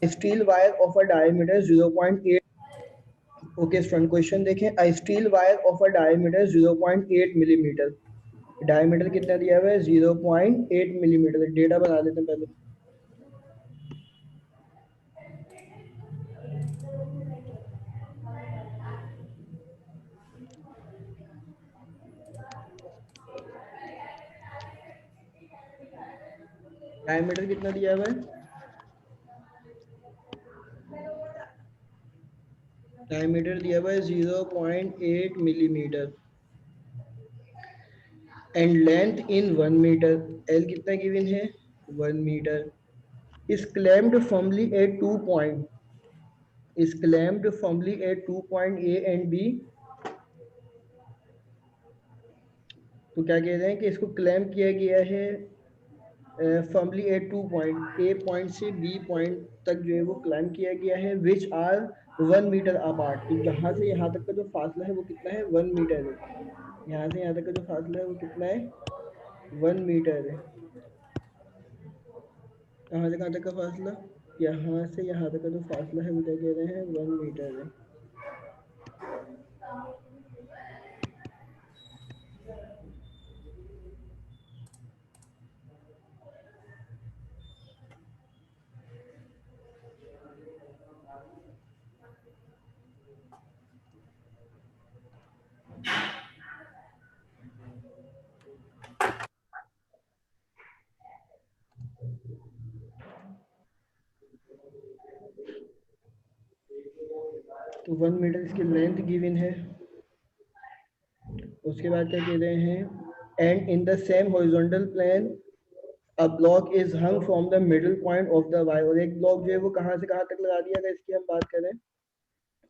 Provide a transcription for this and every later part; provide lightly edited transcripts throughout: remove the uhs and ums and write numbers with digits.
Steel wire of a diameter 0.8। Okay student, question देखें। A steel wire of a diameter 0.8 millimetre. Diameter कितना दिया हुआ है? 0.8 millimetre. Data बना देते हैं पहले। डायमीटर कितना दिया हुआ है? डायमीटर दिया हुआ है 0.8 millimetre and length in 1 metre. L कितना गिवन है? 1 metre. is clamped firmly at 2 point is clamped firmly at 2 point A and B। तो क्या कह रहे हैं कि इसको क्लैम्प किया गया है फर्मली एट 2 पॉइंट। ए पॉइंट से बी पॉइंट तक जो है वो क्लैम्प किया गया है, विच आर 1 मीटर अपार्ट। तो यहाँ से यहाँ तक का जो फासला है वो कितना है? 1 मीटर है। यहाँ से यहाँ तक का जो फासला है वो कितना है? 1 मीटर है। कहाँ से कहाँ तक का फासला? यहाँ से यहाँ तक का जो फासला है वो क्या कह रहे हैं? 1 मीटर है। तो 1 मीटर इसकी लेंथ गिवन है। उसके बाद क्या कह रहे हैं? And in the same horizontal plane a block is hung from the middle point of the wire. और एक ब्लॉक जो है वो कहाँ से कहाँ तक लगा दिया गया, इसकी हम बात करें।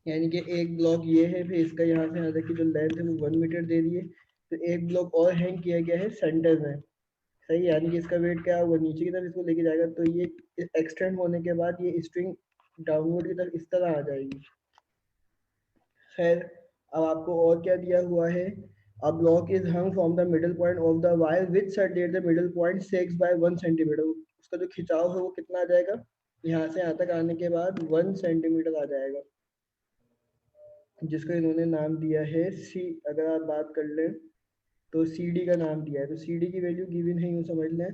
यानी कि एक ब्लॉक ये है, फिर इसका यहाँ से यहाँ तक की जो लेंथ है वो 1 मीटर दे दी है। तो एक ब्लॉक और हैंग किया गया है सेंटर में। सही, यानी कि इसका वेट क्या होगा? नीचे की तरफ इसको लेके जाएगा, तो ये एक्सटेंड होने के बाद ये स्ट्रिंग डाउनवर्ड की तरफ इस तरह आ जाएगी। खैर, अब आपको और क्या दिया हुआ है? A block is hung from the middle point of the wire which separate the middle point 6 by 1 centimetre. उसका जो खिंचाव है वो कितना आ जाएगा? यहाँ से यहाँ तक आने के बाद 1 सेंटीमीटर आ जाएगा, जिसको इन्होंने नाम दिया है सी। अगर आप बात कर लें तो सी डी का नाम दिया है। तो सी डी की वैल्यू गिवन है, यूँ समझ लें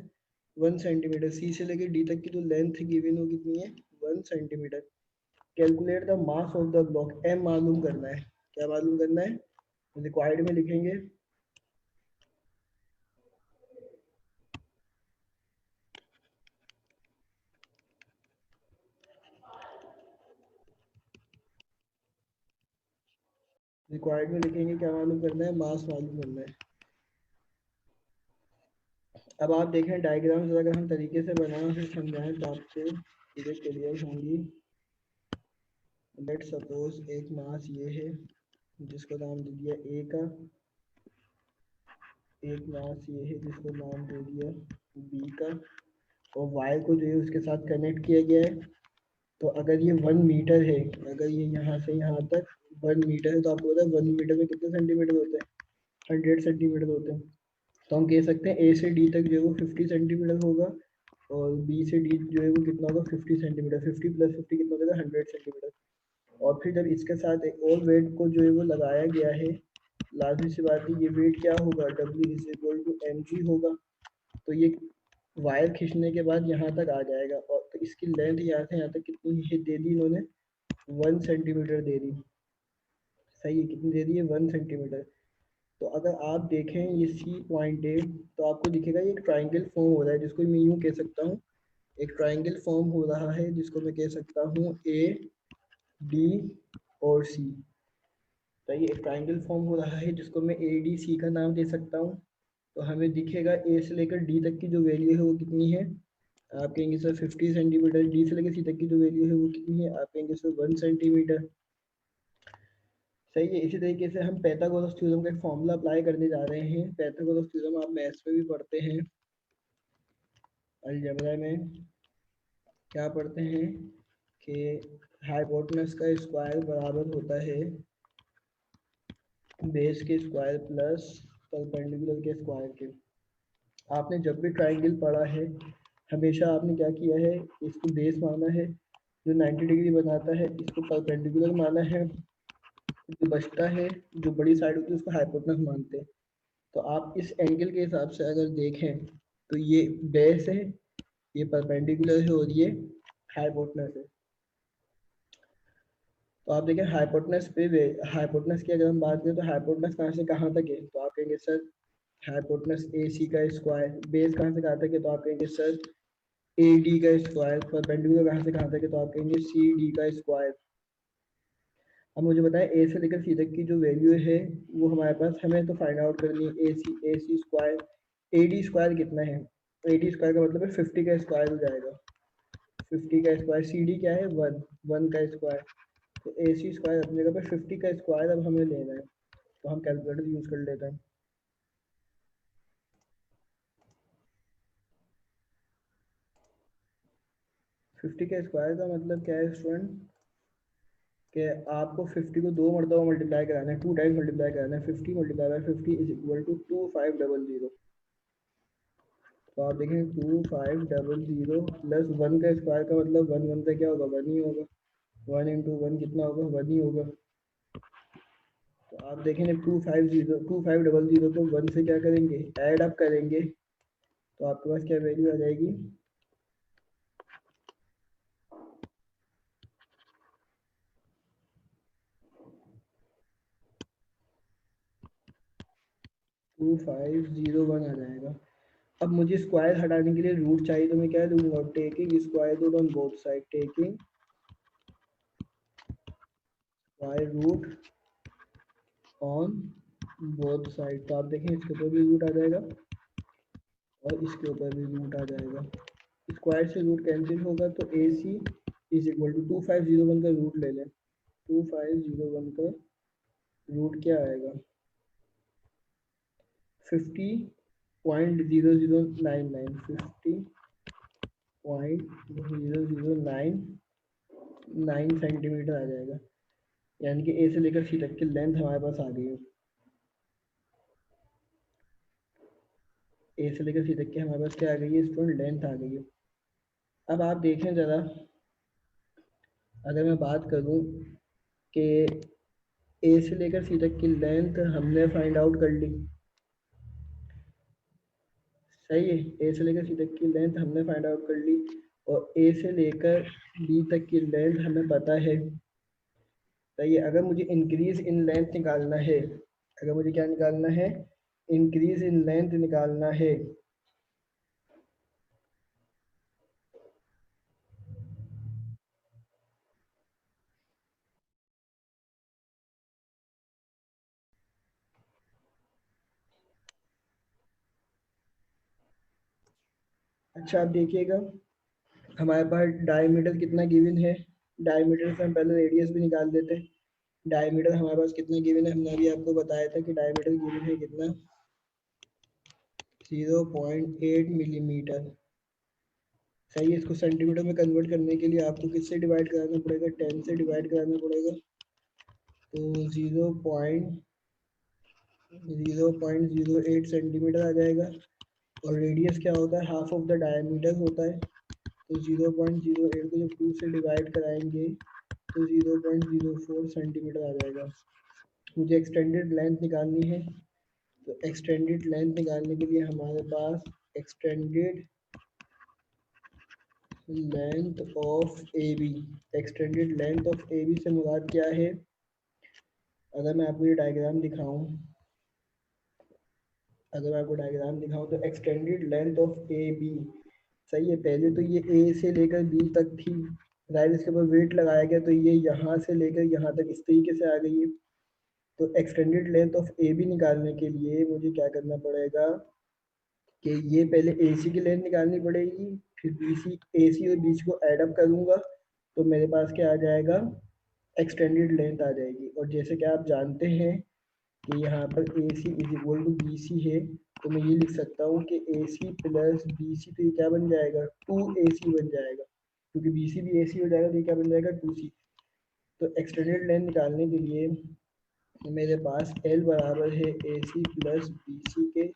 1 सेंटीमीटर। सी से लेकर डी तक की जो लेंथ गिवन हो कितनी है? 1 centimetre. Calculate the mass of the block. M मालूम करना है। क्या मालूम करना है? रिक्वायर्ड में लिखेंगे रिक्वायर्ड में लिखेंगे क्या मालूम करना है? मास मालूम करना है। अब आप देखें डायग्राम्स अगर हम तरीके से बनाएं फिर समझाएं तो आपको चीज़ें क्लियर होंगी। लेट सपोज एक मास ये है जिसको नाम दे दिया ए का, एक मास ये है जिसको नाम दे दिया बी का, और वायर को जो है उसके साथ कनेक्ट किया गया है। तो अगर ये 1 मीटर है, अगर ये यहाँ से यहाँ तक 1 मीटर है, तो आपको पता है 1 मीटर में कितने सेंटीमीटर होते हैं? 100 सेंटीमीटर होते हैं। तो हम कह सकते हैं ए से डी तक जो है वो 50 सेंटीमीटर होगा, और बी से डी जो है वो कितना होगा? 50 सेंटीमीटर। 50 प्लस 50 कितना होगा? 100 सेंटीमीटर। और फिर जब इसके साथ एक और वेट को जो है वो लगाया गया है, लाजमी सी बात है ये वेट क्या होगा? W is equal to M G होगा। तो ये वायर खींचने के बाद यहाँ तक आ जाएगा, और तो इसकी लेंथ यहाँ से यहाँ तक कितनी है दे दी इन्होंने? 1 सेंटीमीटर दे दी। सही है, कितनी दे दी है? 1 सेंटीमीटर। तो अगर आप देखें ये सी पॉइंट है, तो आपको दिखेगा ये एक ट्राइंगल फॉर्म हो रहा है, जिसको मैं यूँ कह सकता हूँ, एक ट्राइंगल फॉर्म हो रहा है जिसको मैं कह सकता हूँ ए डी और सी। तो ये एक ट्राइंगल फॉर्म हो रहा है जिसको मैं ए डी सी का नाम दे सकता हूँ। तो हमें दिखेगा ए से लेकर डी तक की जो वैल्यू है वो कितनी है? आप कहेंगे सर 50 सेंटीमीटर। डी से लेकर सी तक की जो वैल्यू है वो कितनी है? आप कहेंगे सर 1 सेंटीमीटर। सही है। इसी तरीके से हम पैथागोरस थ्योरम का एक फॉर्मूला अप्लाई करने जा रहे हैं। पैथागोरस थ्योरम आप मैथ्स में भी पढ़ते हैं, अलजेब्रा में क्या पढ़ते हैं कि हाइपोटेनस का स्क्वायर बराबर होता है बेस के स्क्वायर प्लस परपेंडिकुलर के स्क्वायर के। आपने जब भी ट्राइंगल पढ़ा है, हमेशा आपने क्या किया है, इसको बेस माना है, जो 90 डिग्री बनाता है इसको परपेंडिकुलर माना है, जो बचता है जो बड़ी साइड होती है उसको हाइपोटेनस मानते हैं। तो आप इस एंगल के हिसाब से अगर देखें तो ये बेस है, ये परपेंडिकुलर है और ये हाइपोटेनस है। तो आप देखें हाइपोटेनस पे हाइपोटेनस की अगर हम बात करें तो हाइपोटेनस कहाँ से कहाँ तक है, तो आप कहेंगे सर हाइपोटेनस ए सी का स्क्वायर। बेस कहाँ से कहाँ तक है, तो आप कहेंगे सर ए डी का स्क्वायर। परपेंडिकुलर कहाँ से कहाँ तक है, तो आप कहेंगे सी डी का स्क्वायर। अब मुझे बताएं ए से लेकर सी तक की जो वैल्यू है वो हमारे पास हमें तो फाइंड आउट करनी है। ए सी स्क्वायर, ए डी स्क्वायर कितना है, ए डी स्क्वायर का मतलब है 50 का स्क्वायर हो जाएगा, 50 का स्क्वायर। सी डी क्या है, 1 का स्क्वायर। तो ए सी स्क्वायर अपनी जगह पे 50 का स्क्वायर अब हमें लेना है, तो हम कैलकुलेटर यूज कर लेते हैं। फिफ्टी का स्क्वायर का मतलब क्या है स्टूडेंट, कि आपको 50 को 2 मरतबा मल्टीप्लाई कराना है, 2 टाइम्स मल्टीप्लाई कराना है। 50 multiply by 50 is equal to 2500। तो आप देखें 2500 प्लस 1 का स्क्वायर का मतलब 1 से क्या होगा, 1 ही होगा। 1 इंटू 1 कितना होगा, 1 ही होगा। तो आप देखें जब 2500 को 1 से क्या करेंगे, ऐड अप करेंगे, तो आपके पास क्या वैल्यू आ जाएगी, 2501 आ जाएगा। अब मुझे स्क्वायर हटाने के लिए रूट चाहिए, तो मैं क्या लूँगा, taking square root on both side, taking square root on both side. तो आप देखें इसके ऊपर भी रूट आ जाएगा और इसके ऊपर भी रूट आ जाएगा। स्क्वायर से रूट कैंसिल होगा, तो ए सी इज इक्वल टू 2501 का रूट ले लें। 2501 का रूट क्या आएगा, 50.0099, 50.0099 सेंटीमीटर आ जाएगा। यानी कि ए से लेकर सी तक की लेंथ हमारे पास आ गई है। ए से लेकर सी तक की हमारे पास क्या आ गई है स्टूडेंट, लेंथ आ गई है। अब आप देखें ज़रा, अगर मैं बात करूं कि ए से लेकर सी तक की लेंथ हमने फाइंड आउट कर ली, सही है, ए से लेकर सी तक की लेंथ हमने फाइंड आउट कर ली, और ए से लेकर बी तक की लेंथ हमें पता है, सही है। अगर मुझे इंक्रीज इन लेंथ निकालना है, अगर मुझे क्या निकालना है, इंक्रीज इन लेंथ निकालना है, अच्छा आप देखिएगा हमारे पास डायमीटर कितना गिवन है, डायमीटर से हम पहले रेडियस भी निकाल देते हैं। डायमीटर हमारे पास कितना गिवन है, हमने अभी आपको बताया था कि डायमीटर गिवन है कितना, 0.8 मिलीमीटर, सही है। इसको सेंटीमीटर में कन्वर्ट करने के लिए आपको किससे डिवाइड कराना पड़ेगा, 10 से डिवाइड कराना पड़ेगा। तो 0.08 सेंटीमीटर आ जाएगा, और रेडियस क्या होता है, हाफ ऑफ द डायमीटर होता है। तो 0.08 को जब 2 से डिवाइड कराएंगे तो 0.04 सेंटीमीटर आ जाएगा। मुझे एक्सटेंडेड लेंथ निकालनी है, तो एक्सटेंडेड लेंथ निकालने के लिए हमारे पास extended length of A B, extended length of A B से मुराद क्या है, अगर मैं आपको ये डायग्राम दिखाऊं, अगर मैं आपको डायग्राम दिखाऊं तो extended length of A B, सही है। पहले तो ये ए से लेकर बी तक थी, राइट, इसके ऊपर वेट लगाया गया तो ये यहाँ से लेकर यहाँ तक इस तरीके से आ गई है। तो extended length of A B निकालने के लिए मुझे क्या करना पड़ेगा, कि ये पहले ए सी की लेंथ निकालनी पड़ेगी, फिर बी सी, ए सी और बी सी को एड अप करूँगा, तो मेरे पास क्या आ जाएगा, एक्सटेंडेड लेंथ आ जाएगी। और जैसे कि आप जानते हैं कि यहाँ पर A C is equal to B C है, तो मैं ये लिख सकता हूँ कि ए सी प्लस बी सी, तो ये क्या बन जाएगा, 2AC बन जाएगा, क्योंकि बी सी भी ए सी हो जाएगा, तो ये क्या बन जाएगा, 2C। तो एक्सटेंडेड लेंथ निकालने के लिए मेरे पास L बराबर है AC प्लस बी सी के,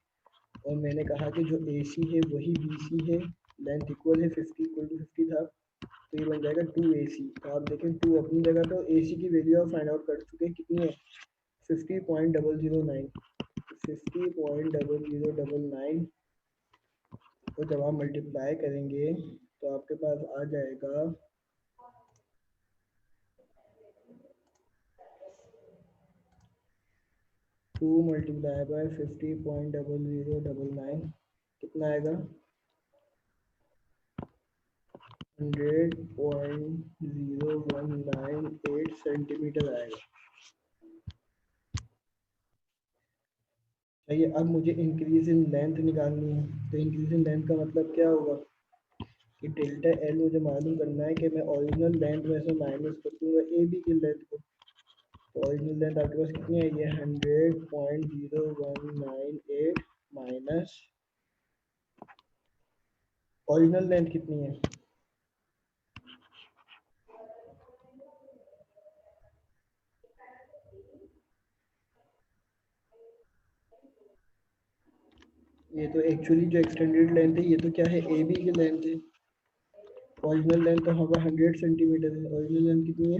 और मैंने कहा कि जो AC है वही BC है, लेंथ इक्वल है 50 इक्वल टू 50 था, तो ये बन जाएगा 2AC। तो आप देखें 2 अपनी जगह पे, AC की वैल्यू आप फाइंड आउट कर चुके हैं कितनी है, 50.009, 50.0099 को जब आप मल्टीप्लाई करेंगे तो आपके पास आ जाएगा 2 मल्टीप्लाई बाय 50.0099 कितना आएगा, 100.0198 सेंटीमीटर आएगा। चाहिए अब मुझे इंक्रीज इन लेंथ निकालनी है, तो इंक्रीज इन लेंथ का मतलब क्या होगा कि डेल्टा एल मुझे मालूम करना है कि मैं ओरिजिनल लेंथ में से माइनस कर दूंगा ए बी की लेंथ को। तो ओरिजिनल लेंथ आपके पास कितनी है, ये 100.0198 माइनस ओरिजिनल लेंथ कितनी है, ये तो एक्चुअली जो एक्सटेंडेड लेंथ है ये तो क्या है, ए बी की लेंथ है। ओरिजिनल लेंथ तो होगा 100 सेंटीमीटर है। ओरिजिनल लेंथ कितनी है,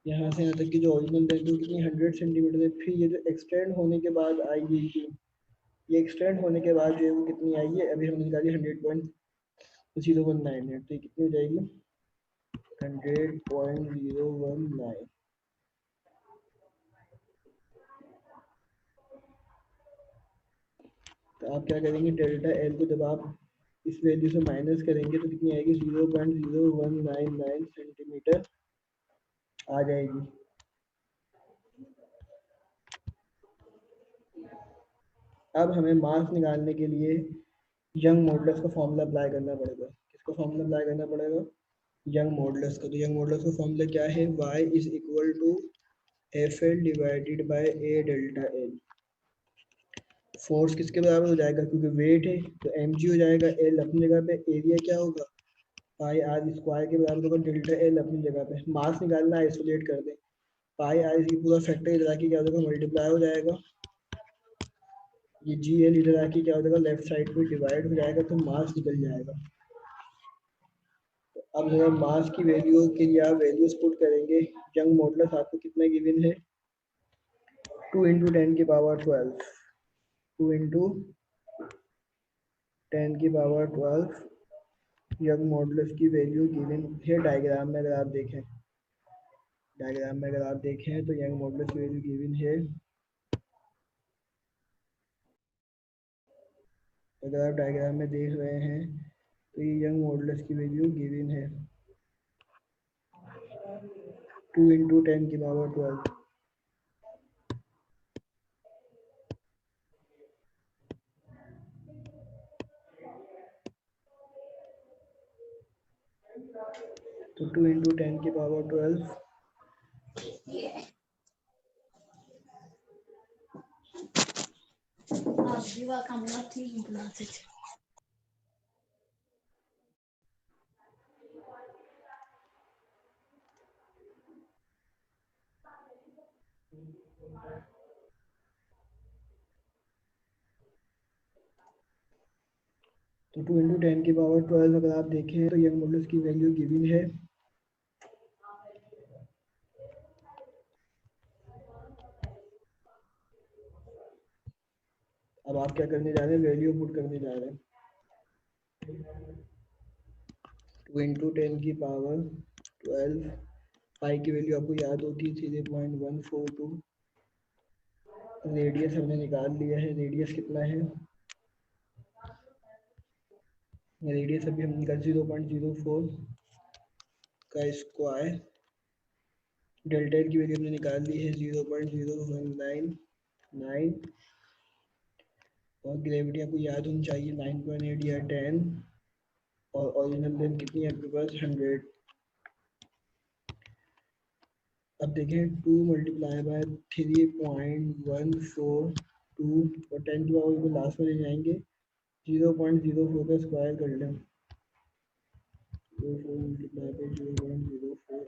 यहाँ से यहाँ तक की जो ओरिजिनल लेंथ है कितनी 100 सेंटीमीटर है। फिर ये जो एक्सटेंड होने के बाद आई है, ये एक्सटेंड होने के बाद जो है वो कितनी आई है, अभी हमने निकाली 100.019 है, तो ये कितनी हो जाएगी 100.019। तो आप क्या करेंगे, डेल्टा एल को जब आप इस वैल्यू से माइनस करेंगे तो कितनी आएगी, 0.0199 सेंटीमीटर आ जाएगी। अब हमें मास निकालने के लिए यंग मॉडुलस का फॉर्मूला अप्लाई करना पड़ेगा। किसको फॉर्मूला अप्लाई करना पड़ेगा, यंग मॉडुलस का। तो यंग मॉडुलस का फॉर्मूला क्या है, y is equal to F L divided by A delta L. Force किसके बराबर हो जाएगा, क्योंकि वेट है तो mg हो जाएगा, एल अपनी जगह पे, एरिया क्या होगा पाई आर स्क्वायर के बराबर होगा, डेल्टा एल अपनी जगह पे। मास निकालना आइसोलेट कर दें, पाई आर की पूरा फैक्टर इधर आके क्या हो जाएगा, मल्टीप्लाई हो जाएगा, ये जी एल इधर आके क्या हो जाएगा, लेफ्ट साइड पे डिवाइड हो जाएगा, तो मास निकल जाएगा। अब अगर मास की वैल्यू के लिए आप वैल्यूज पुट करेंगे, यंग मॉडुलस आपको कितना गिवन है, 2 × 10⁻12, 2 × 10⁻12 यंग मॉडुलस की वैल्यू गिवन है। डायग्राम में अगर आप देखें, तो यंग मॉडुलस की वैल्यू गिवन है। अगर आप डायग्राम में देख रहे हैं तो ये यंग मॉडुलस की वैल्यू गिवन है 2 × 10⁻12। तो 2 × 10⁻12 तो 2 × 10⁻12 अगर आप देखें तो यंग मॉडुलस की वैल्यू गिवन है। अब आप क्या करने जा रहे हैं, वैल्यू पुट करने जा रहे हैं। 2 × 10⁻12, पाई की वैल्यू आपको याद होती है 0.142। रेडियस हमने निकाल लिया है, रेडियस कितना है, रेडियस अभी हम निकाल 0.04 का स्क्वायर। डेल्टा की वैल्यू हमने निकाल ली है 0.0199, और ग्रेविटी आपको याद होनी चाहिए 9.8 या 10, और ओरिजिनल लेंथ कितनी है आपके पास 100। अब देखें 2 × 3.142 और 10 की पावर को लास्ट में ले जाएंगे, 0.04 का स्क्वायर कर लें, 04 × 0.04,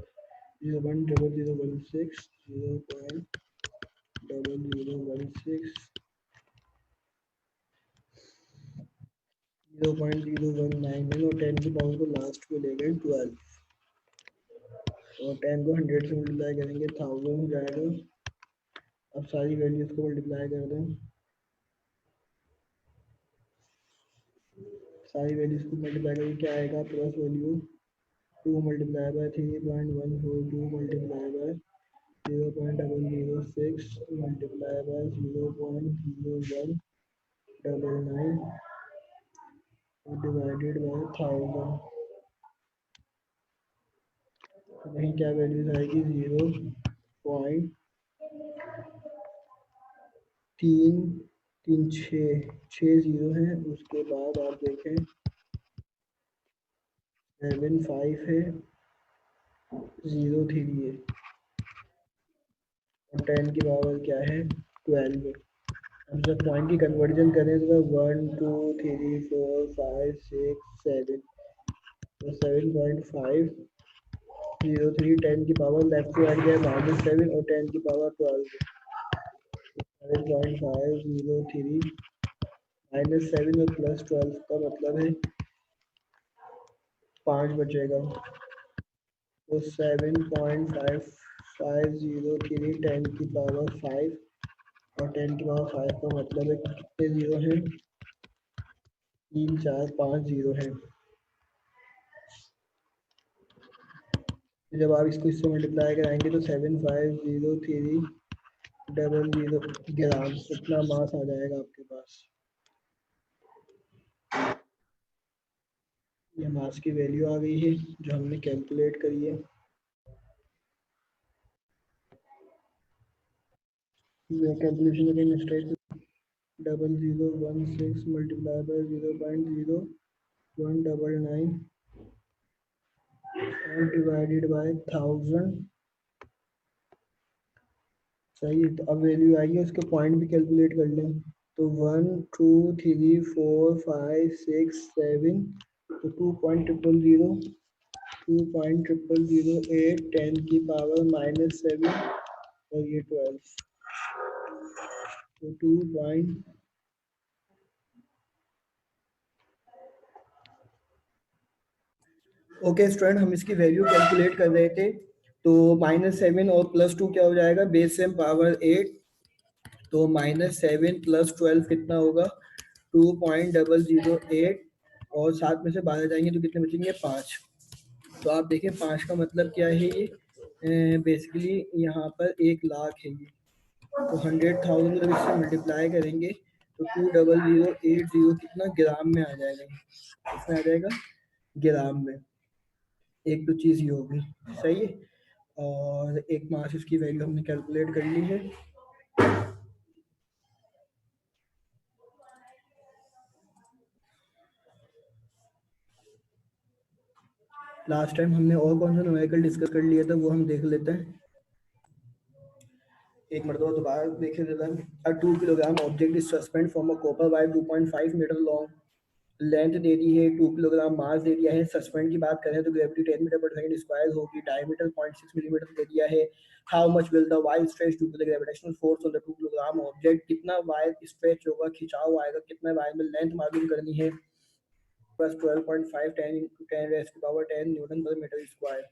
0.0016, 0.0016, 0.019 है, और 10 की पावर को लास्ट में ले गए 12, और 10 को 100 से मल्टीप्लाई करेंगे 1000 हो जाएगा। अब सारी वैल्यूज को मल्टीप्लाई कर दें, सारी वैल्यूज को मल्टीप्लाई करेंगे क्या आएगा, plus value 2 multiply bye 3.142 multiply by 0.006 multiply by 0.0199 divided by 1000। कहीं क्या वैल्यूज आएगी, 0.336 जीरो है। उसके बाद आप देखें 75 है, 03 है, और 10 की पावर क्या है 12 है। अब जब पॉइंट की कन्वर्जन करें तो 1 2 3 4 5 6 7, तो 7.503, 10 की पावर लेफ्ट टू राइट गया -7, और 10 की पावर 12, 7.503 -7 और +12 का मतलब है 5 बचेगा, तो 7.5503 10 की पावर 5, और 10 की पावर 5 का मतलब है कितने जीरो हैं, 3 4 5 जीरो है। जब आप इसको इससे मल्टीप्लाई कराएंगे तो 750300 ग्राम इतना मास आ जाएगा आपके पास। ये मास की वैल्यू आ गई है जो हमने कैलकुलेट करी है। ये calculation again straight 0016 multiply by 0.0199 and divided by 1000। सही है, तो अब वैल्यू आएगी, उसके पॉइंट भी कैलकुलेट कर लें, तो 1 2 3 4 5 6 7, तो 2.000, 2.008, 10 की पावर -7, और ये 12, तो 2 पॉइंट ओके स्टूडेंट, हम इसकी वैल्यू कैलकुलेट कर रहे थे, तो -7 और +2 क्या हो जाएगा, बेस सेम पावर 8, तो -7 + 12 कितना होगा 2.008, और 7 में से 12 जाएंगे तो कितने बचेंगे 5। तो आप देखें 5 का मतलब क्या है, ये बेसिकली यहाँ पर 1,00,000 है ये, तो 100,000 जब इससे मल्टीप्लाई करेंगे तो 20080 कितना ग्राम में आ जाएगा, इसमें आ जाएगा ग्राम में। एक तो चीज़ ये होगी, सही है, और एक मास इसकी वैल्यू हमने कैलकुलेट कर ली है। लास्ट टाइम हमने और कौन सा न्यूमेरिकल डिस्कस कर लिया था वो हम देख लेते हैं, एक मरतबा दोबारा देख लेते हैं। A 2 kilogram object is suspend from a copper wire 2.5 metre long, length दे दी है 2 किलोग्राम, मास दे दिया है। सस्पेंड की बात करें तो gravity 10 metre per second square होगी, डायमीटर 0.6 मिलीमीटर दे दिया है। How much will the wire stretch due to the gravitational force of the 2 kilogram object, कितना वायर स्ट्रेच होगा, खिंचाव आएगा, कितना वायर में लेंथ मालूम करनी है, बस 12.5 10 into 10 raised to power 10 Newton पर मीटर स्क्वायर।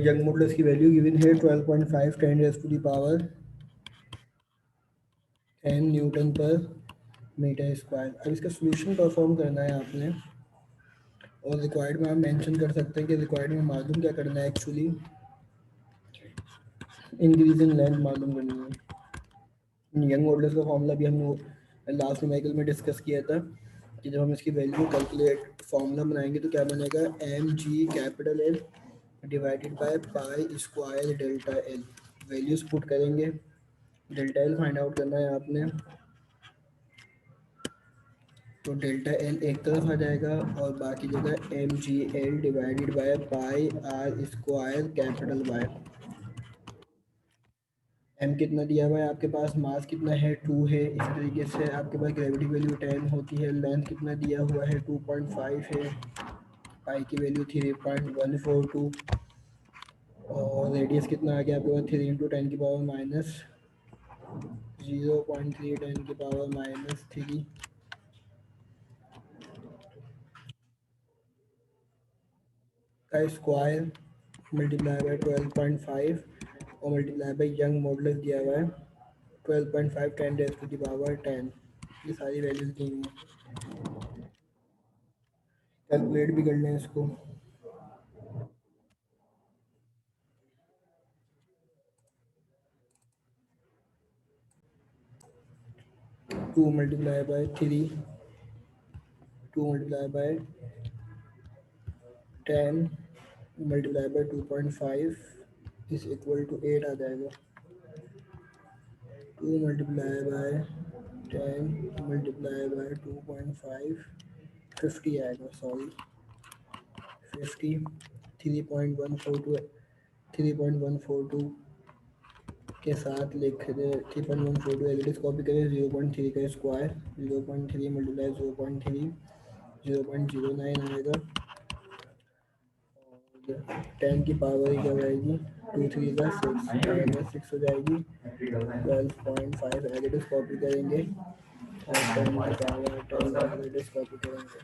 यंग मॉडुलस की वैल्यू गिवन है 12.5 10 raised to the power 10 Newton पर मीटर स्क्वायर। अब इसका सोल्यूशन परफॉर्म करना है आपने, और रिक्वायर्ड में आप मेंशन कर सकते हैं कि रिक्वायर्ड में मालूम क्या करना है, एक्चुअली इंक्रीज इन लेंथ मालूम करनी है। यंग मॉडुलस का फॉर्मूला भी हमने लास्ट न्यूमेरिकल में डिस्कस किया था कि जब हम इसकी वैल्यू कैलकुलेट फॉर्मूला बनाएंगे तो क्या बनेगा, M G capital L divided by pi square delta L. Values put करेंगे, डेल्टा एल फाइंड आउट करना है आपने, तो डेल्टा एल एक तरफ आ जाएगा और बाकी जगह M G L divided by pi R square capital Y. M कितना दिया हुआ है आपके पास, मास कितना है 2 है, इस तरीके से आपके पास ग्रेविटी वैल्यू 10 होती है, लेंथ कितना दिया हुआ है 2.5 है, पाई की वैल्यू 3.142, और रेडियस कितना आ गया आपके पास 3 × 10⁻⁻⁻⁻⁻⁻⁻⁻⁻⁻⁻⁻⁻⁻⁻⁻⁻⁻⁻⁻⁻⁻⁻⁻⁻⁻⁻⁻⁻⁻⁻⁻⁻⁻⁻⁻⁻⁻⁻⁻⁻⁻⁻⁻⁻⁻⁻⁻⁻⁻⁻⁻⁻⁻⁻⁻⁻⁻⁻⁻⁻⁻⁻⁻⁻⁻⁻⁻⁻⁻⁻⁻⁻⁻⁻⁻⁻⁻⁻⁻⁻⁻⁻⁻⁻⁻⁻⁻ 0.3 10 की पावर -3 का स्क्वायर मल्टीप्लाई बाय 12.5 और मल्टीप्लाई बाय यंग मॉडुलस दिया हुआ है 12.5 10 रेज़ टू द पावर 10। ये सारी वैल्यूज दी हुई हैं, कैलकुलेट भी कर लें इसको। 2 multiply by 3 2 multiply by 10 multiply by 2.5 is equal to 8 आ जाएगा। 2 मल्टीप्लाई बाय 10 मल्टीप्लाई बाय 2.5 50 आएगा, सॉरी 50 3.142 3.142 के साथ लिख दे 3.142 एल कॉपी करें 0.3 का स्क्वायर 0.3 मल्टीप्लाई 0.3 0.09 आएगा। 10 की पावर क्या जाएगी 2 3 का 6 6 हो जाएगी 12.5 एल कॉपी करेंगे और 10 की पावर 10 एल कॉपी करेंगे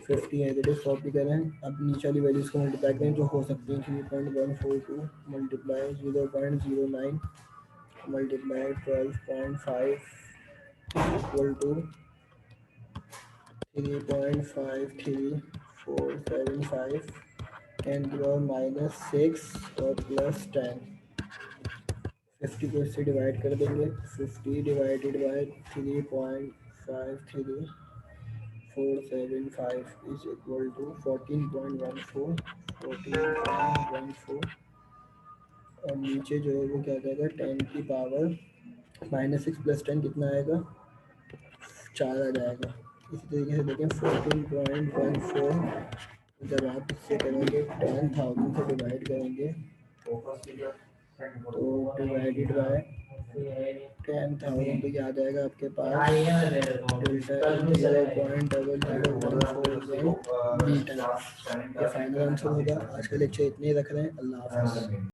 50 एल कॉपी करें। अब नीचे वाली वैल्यूज को मल्टीप्लाई करें जो हो सकती हैं 3.142 मल्टीप्लाई 0.09 मल्टीप्लाई 12.5 इक्वल टू 3.53475 10 की पावर -6 और +10। 50 को इससे डिवाइड कर देंगे 50 divided by 3.53475 is equal to 14.14 और नीचे जो है वो क्या जाएगा 10 की पावर -6 + 10 कितना आएगा 4 आ जाएगा। इसी तरीके से देखें 14.14 जब आप इससे करेंगे 10,000 से डिवाइड करेंगे तो डिवाइडेड बाय 10,000 तो क्या आ जाएगा आपके पास डेल्टा 0.0014 मीटर। ये फाइनल आंसर होगा। आज का लेक्चर इतने ही रख रहे हैं। अल्लाह हाफ़िज़।